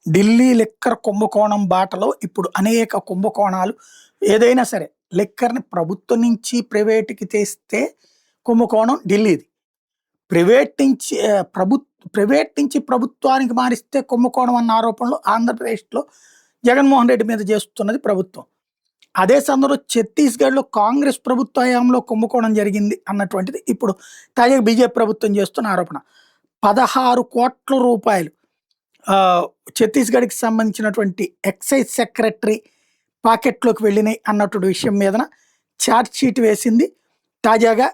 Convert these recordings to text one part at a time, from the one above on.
Delhi liquor కుంభకోణం బాటలో ఇప్పుడు అనేక కుంభకోణాలు ఏదైనా సరే లిక్కర్‌ని ప్రభుత్వం నుంచి ప్రైవేట్‌కి తెస్తే కుంభకోణం ఢిల్లీది. ప్రైవేట్ నుంచి ప్రైవేట్ నుంచి ప్రభుత్వానికి మారిస్తే కుంభకోణం అన్న ఆరోపణలు ఆంధ్రప్రదేశ్‌లో జగన్మోహన్ రెడ్డి మీద చేస్తున్నది ప్రభుత్వం. అదే సందర్భంలో ఛత్తీస్‌గఢ్‌లో కాంగ్రెస్ ప్రభుత్వ హయాంలో కుంభకోణం జరిగింది అన్నటువంటిది ఇప్పుడు తాజాగా బీజేపీ ప్రభుత్వం చేస్తున్న ఆరోపణ. 16,00,00,000 ఛత్తీస్‌గఢ్‌కి సంబంధించినటువంటి ఎక్సైజ్ సెక్రటరీ పాకెట్‌లోకి వెళ్ళినాయి అన్నటువంటి విషయం మీదన ఛార్జ్ షీట్ వేసింది తాజాగా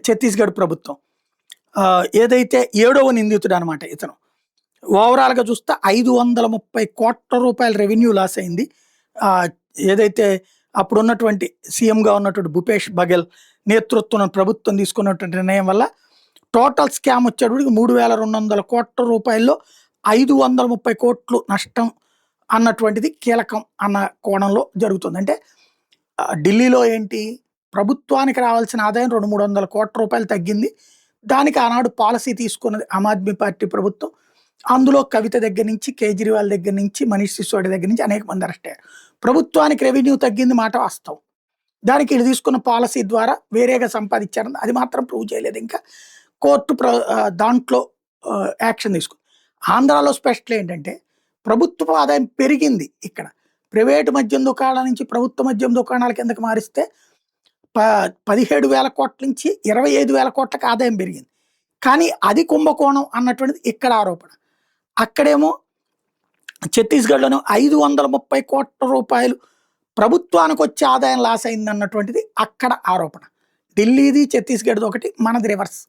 ఛత్తీస్‌గఢ్ ప్రభుత్వం. ఏదైతే ఏడవ నిందితుడు అనమాట ఇతను. ఓవరాల్‌గా చూస్తే 530,00,00,000 రెవెన్యూ లాస్ అయింది. ఏదైతే అప్పుడున్నటువంటి సీఎంగా ఉన్నటువంటి భూపేష్ బఘెల్ నేతృత్వంలో ప్రభుత్వం తీసుకున్నటువంటి నిర్ణయం వల్ల టోటల్ స్కామ్ వచ్చేటప్పటికి 3,200 రూపాయల్లో 530 నష్టం అన్నటువంటిది కీలకం అన్న కోణంలో జరుగుతుంది. అంటే ఢిల్లీలో ఏంటి ప్రభుత్వానికి రావాల్సిన ఆదాయం 200-300 తగ్గింది. దానికి ఆనాడు పాలసీ తీసుకున్నది ఆమ్ ఆద్మీ పార్టీ ప్రభుత్వం. అందులో కవిత దగ్గర నుంచి, కేజ్రీవాల్ దగ్గర నుంచి, మనీష్ సిసోడియా దగ్గర నుంచి అనేక మంది అరెస్ట్ అయ్యారు. ప్రభుత్వానికి రెవెన్యూ తగ్గింది మాట వాస్తవం. దానికి వీళ్ళు తీసుకున్న పాలసీ ద్వారా వేరేగా సంపాదించారని అది మాత్రం ప్రూవ్ చేయలేదు. ఇంకా కోర్టు దాంట్లో యాక్షన్ తీసుకుంది. ఆంధ్రాలో స్పెషల్ ఏంటంటే ప్రభుత్వ ఆదాయం పెరిగింది. ఇక్కడ ప్రైవేటు మద్యం దుకాణాల నుంచి ప్రభుత్వ మద్యం దుకాణాల కిందకి మారిస్తే 17,000 కోట్ల నుంచి 25,000 కోట్లకు ఆదాయం పెరిగింది. కానీ అది కుంభకోణం అన్నటువంటిది ఇక్కడ ఆరోపణ. అక్కడేమో ఛత్తీస్‌గఢ్‌లోనే 530 రూపాయలు ప్రభుత్వానికి వచ్చే ఆదాయం లాస్ అయింది అన్నటువంటిది అక్కడ ఆరోపణ. ఢిల్లీది ఛత్తీస్‌గఢ్‌ది ఒకటి, మనది రివర్స్.